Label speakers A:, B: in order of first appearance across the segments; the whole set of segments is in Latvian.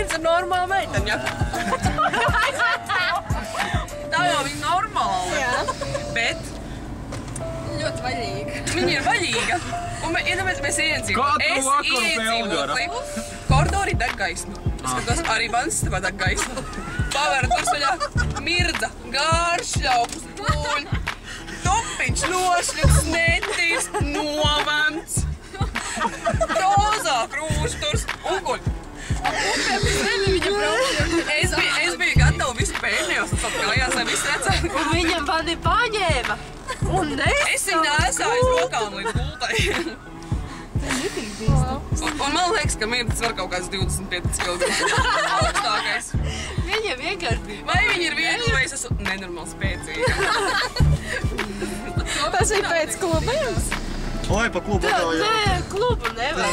A: Mēs esam normāli meiteni, ja? Tā jau viņa normāli. Bet
B: ļoti vaļīga.
A: Viņa ir vaļīga. Un mēs iedzīvot. Es iedzīvot. Koridorī deg gaisma. Es skatos, arī vansistabā deg gaisma. Pavēra dursaļā mirdza, gāršļaukus, guļ. Topiņš nošļuts, netīs, novemts. Rozā krūšturs un guļ. Es biju gatava visu pēdējos kājās, lai visu redzētu.
C: Un viņam mani paņēma. Un
A: es viņu nesāju uz rokām līdz gultai. Un man liekas, ka mirtas var kaut kāds 25 kg. Augstākais.
C: Viņa vienkārši bija.
A: Vai viņa ir viegli, vai es esmu nenormāli spēcīga?
B: Tas ir pēc kluba jums?
D: Oi, pa klubu atkal jau.
C: Nē, klubu nevajag.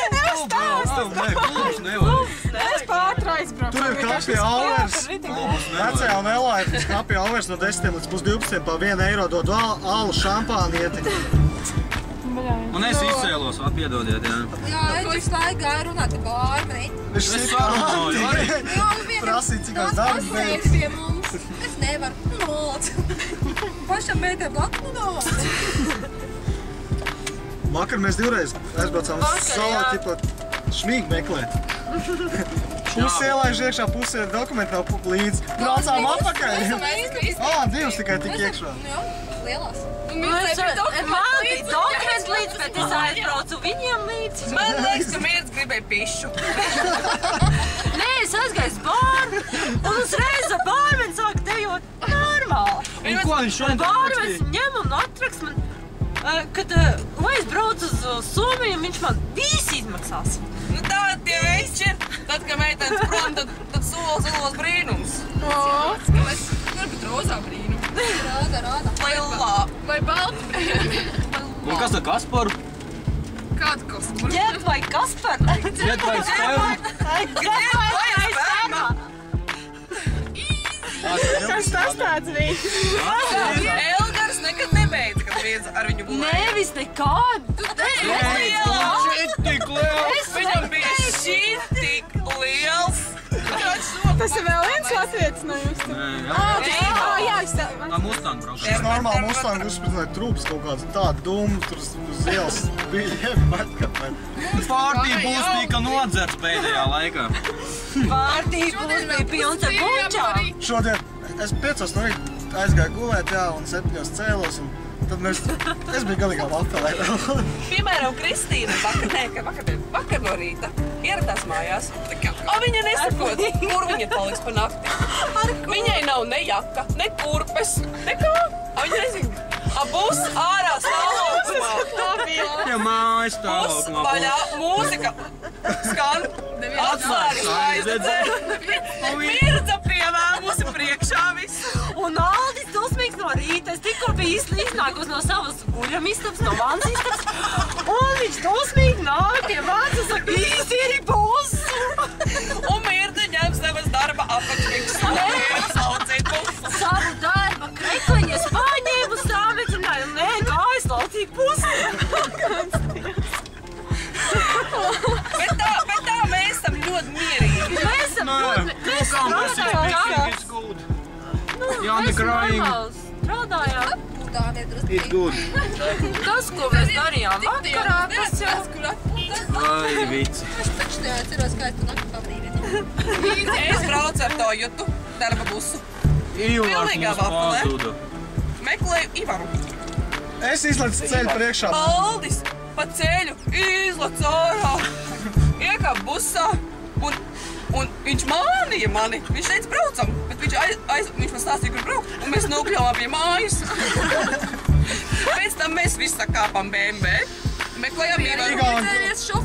D: Nē, klubus nevajag.
B: Es pātri aizbraucu.
D: Tur ir kapja Alvers. Vecajā Nelā ir kapja Alvers no 10 līdz 12 pa 1 eiro dod alu, šampānieti.
E: Un es izcēlos, piedodiet, jā.
B: Jā, es staigāju runāt ar bārmeni.
D: Viņš sarunāju arī. Prasīt, cik kāds darbs beidz.
B: Pie mums. Es nevaru. Nolāc. Pašam meitēm blaku nolāc.
D: Vakar mēs divreiz aizbraucām uz salā, tipa šmīgi meklēt. Pusi ielaiž iekšā, pusi dokumenti nav līdz. Braucām atpakaļ. Divas tikai tik iekšā.
B: Jā, lielās.
C: Man bija dokumenti līdz, bet es aizbraucu viņiem līdz.
A: Man liekas, ka mirts gribēja pišu.
C: Nē, es aizgāju bārmu, un uzreiz ar bārmeni sāku dejot normāli.
E: Un ko viņš šodien
C: Bārmenis ņem un atrakst man, kad, lai es braucu uz Somiju, viņš man visu izmaksās.
A: Nu tādi tie veči ir. Tad, kad meitenes prom, tad solos brīnums.
B: Varbūt rozā brīnum. Rāda.
A: Lilā.
B: Vai balta brīnum.
E: Un kas ar Kasparu?
B: Kādu Kasparu?
C: Ģet vai Kaspar?
E: Ģet vai Spēmu?
C: Ģet vai Spēmu?
B: Kas tas tāds bija?
A: Elgars nekad nebeidza, kad viens ar viņu gulēja.
C: Nevis nekādu.
E: Šitik liels!
A: Viņam bija šitik liels.
B: Tas ir vēl viens latvietis no jums? Jā, es tev.
E: Tā Mustang braukā.
D: Es normāli Mustang uzspridināju trūpas kaut kāds tādu dūmu, tur uz ielas bija jebmatkapēt.
E: Pārtī būs tika nodzerts pēdējā laikā.
C: Pārtī būs bija pilns ar buļķām.
D: Šodien es 5 no rīta aizgāju gulēt, jā, un 7 cēlos, un tad es biju galīgā lapelē.
A: Piemēram, Kristīna vakar no rīta ieradās mājās. Viņa nesakot, kur viņa paliks pa nakti. Viņai nav ne jaka, ne kurpes, nekā. Viņa nezina. Būs ārā stāvoklimā.
E: Ja mājas
A: Būs
E: stāvoklimā.
A: vaļā, mūzika skan, atslēgas aizdzē. Mirdza piemēmusi priekšā visu.
C: Un Aldis dusmīgs no rīta. Es tikko biju iznākus no savas guļamistabas, no vannas istabas. Un viņš dusmīgi nāk pie manis un saka, īstīri pusi.
A: Un Mirta ņem savas darba apakšviks. Saucīt pusi.
C: Savu darba krekliņu es paņēmu stāvecināju. Nē, kā es laucīju pusi.
A: Bet tā mēs esam ļoti mierīgi.
C: Mēs esam ļoti, mēs strādājām.
E: Jāni crying.
C: Strādājām.
E: It's good.
C: Tas, ko mēs darījām vakarā, tas jau...
E: Ai, vici.
A: Es braucu ar Toyotu darba busu.
E: Ivars
A: Pilnīgā
E: mūs
A: vapulē.
E: pārsūda.
A: Meklēju Ivaru.
D: Es izlecu ceļu priekšā.
A: Aldis pa ceļu izlec ārā. Iekāp busā un viņš mānīja mani. Viņš teica, braucam, bet viņš man stāstīja, kur braukt, un mēs nokļāvām pie mājas. Pēc tam mēs visi sakāpām BMW, meklējām Ivaru.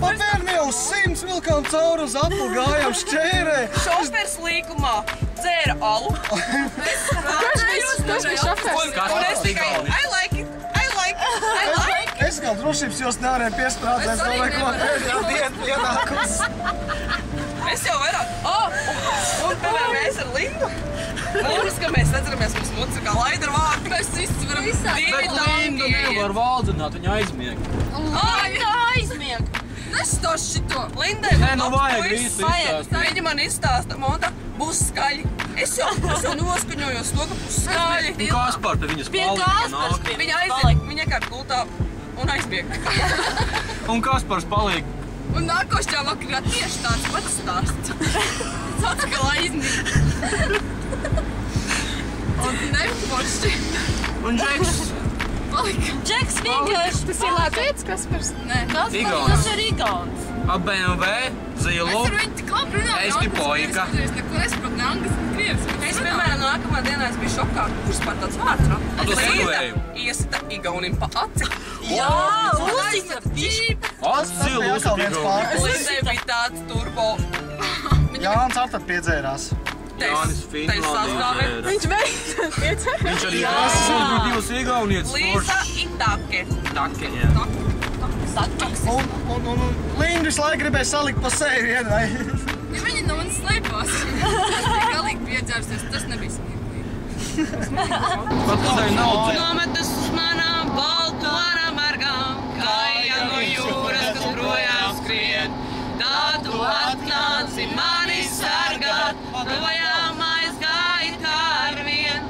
D: Pa Bērnielu 100 vilkām cauri uz aplu, gājām šķērē.
A: Šofers līkumā dzēra alu.
B: Tas bija šofers.
A: Un es tikai, I like it.
D: Es kā drošības jūs nevarēju piesprādzēt, es domāju, ko pēdējā diena ienākums.
A: Es jau vairāk, un piemēram mēs ar Lindu. Mūris, ka mēs atceramies, mums muca kā laidar vārdu. Mēs visi varam
E: Bet Lindu nevar valdzināt, viņa aizmieg.
C: Viņa aizmieg.
A: nestāst šito. Lindai,
E: Nē, nu vajag visu izstāstīt.
A: Viņi man izstāsta, Monta, būs skaļi. Es jau noskaņojos to, ka būs skaļi.
E: Un Kaspar te viņas palika.
A: Viņa aiziet, viņa kārt gultā un aizbieg.
E: Un Kaspars palika.
A: Un nākošajā vakarā tieši tāds pats stāsts. Tāds, ka laiznīgi. Un nepošķi.
E: Un Džeks.
C: Džeks vienkārši.
B: Tas ir Latvijas Kaspars?
A: Nē.
E: Igauns.
C: Tas ir Igauns.
E: A BMW, zilu.
A: Es ar viņu tik labi runāju.
E: Es biju poika.
A: Es neko nesaprotu, ne angļu, ne krievs. Es, piemēram, nākamā dienā es biju šokā, kurš pat tāds vārds ir.
E: Tu sekoji?
A: Iesita Igaunim pa aci.
C: Jā, uzsita tīp.
E: Zilu
D: Atkal viens pāris.
A: Lindai bija tāds turbo.
D: Jānis atad piedzērās.
E: Jānis Finlandī.
B: Viņš beidzot piedzēra.
E: Viņš arī bija divas Igaunietes.
A: Līza Itake.
E: Take, jā.
D: Un Linda visu laiku gribēja salikt pa seju vienai.
A: Ja viņi no manis slēpās. Es biju galīgi piedzērsies, tas nebija smieklīgi.
E: Pat tādai nav.
A: Nometas uz manām baltonām margām, kāja no jūras, kas projām skrien. Tādu atnāci mani sargāt, projām aizgāji kā ar vien.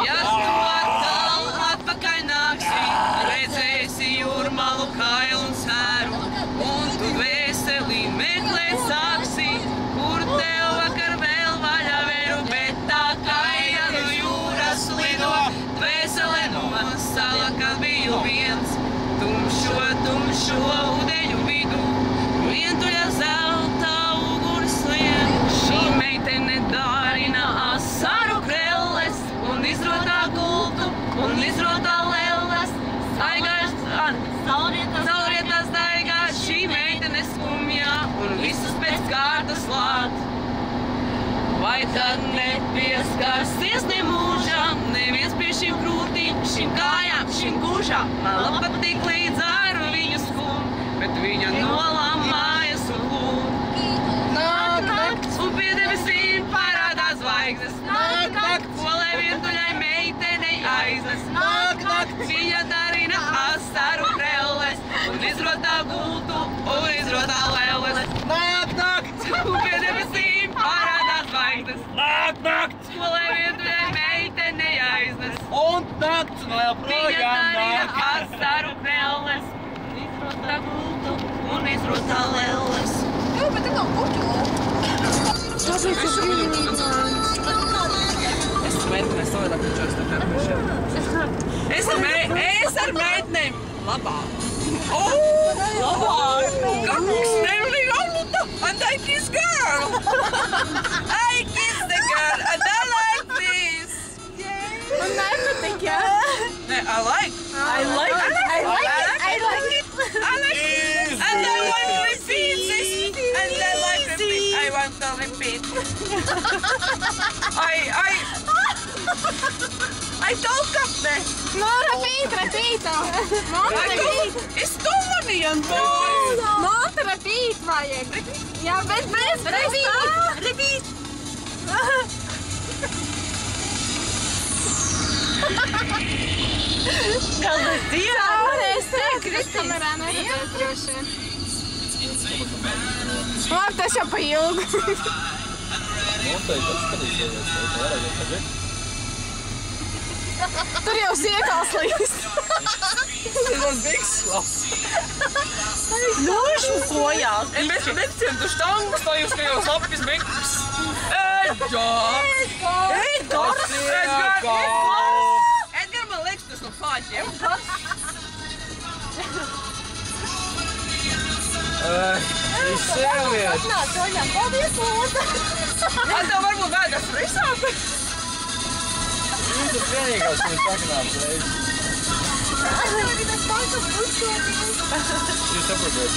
A: Ja tu atkal atpakaļ nāksi, redzēsi jūrmalu kāju un sēru, un tu veseli meklēt sāksi, kur tev vakar vēl vaļā veru, bet tā kāja no jūras lido, vesele no manas sala, kad biju viens, tumšo ūdeņu vidu, vientuļa zelta uguns lien. Šī meitene dārina asaru krelles, un izrotā gultu, un izrotā lelles, staigājas, saulrietā staigā, šī meitene skumjā, un visus pēc kārtas lāt. Vai tad nepieskarsies ne mūžām, neviens pie šīm krūtīm, šīm kājām, šīm gūžām? Man patīk līdz ar viņu skum, bet viņa nolām mājas un lūd. Nāk nakts, un pie debesīm parādās zvaigznes. Nāk nakts, ko lai vientuļai meitenei aiznes. Nāk nakts, viņa darina asaru krelles, un izrotā gultu, un izrotā lelles. Nāk nakts, un pie debesīm parādās zvaigznes. Nāk nakts, ko lai vientuļai meitenei aiznes.
E: Un nakts, un vēl
A: Viņa
E: projām
A: darina
E: nāk.
A: asaru krelles, un izrotā gultu, un izrotā lelles.
B: Jā, bet te nav puķu. Tas ir
A: Es meitenēs savādāk pučos tā pērkušiem. Es ar meitenēm labāk. Labāk! Kāpēc nevarīgi aluta? And I kiss girl! I kiss the girl and I like this!
B: Man nepatīk, jā.
A: Nē, I like.
B: I like it.
A: And I want to repeat this. And I like repeat. I want to repeat. I don't up there.
B: No, repeat.
A: It's Estonian boy.
B: No, repeat vajag. Jā, bet bez repeat.
C: Kādas dienas?
B: Es teiktu, kamerā neredzēs droši vien. Labi, tas jau pa ilgu. Tur jau siekās līst.
C: Nošmukojās.
A: Mēs necientu štangus, lai jūs tajos lapis beigtas. Edgars, man liekas, tas no fāķiem.
E: Izsēlies.
B: Paldies, Lūdzu.
A: Tev varbūt vēdas risāk.
E: Jūs esat vienīgās, ko es sakinājums reizi. Jūs saprotiet,